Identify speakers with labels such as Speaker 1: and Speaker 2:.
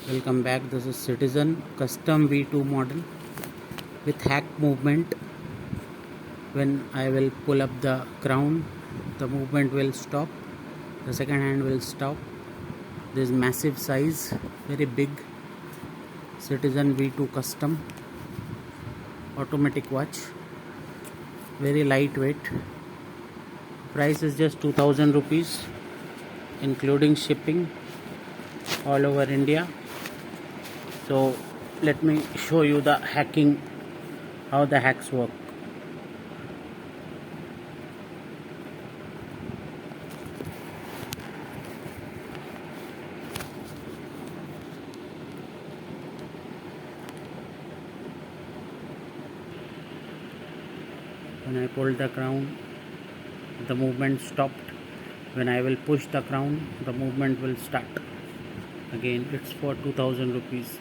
Speaker 1: Welcome back. This is Citizen custom V2 model with hack movement. When I will pull up the crown, the movement will stop, the second hand will stop. This massive size, very big Citizen V2 custom automatic watch, very lightweight. Price is just 2000 rupees including shipping all over India. So let me show you the hacking, how the hacks work. When I pulled the crown, the movement stopped. When I will push the crown, the movement will start again. It's for 2000 rupees.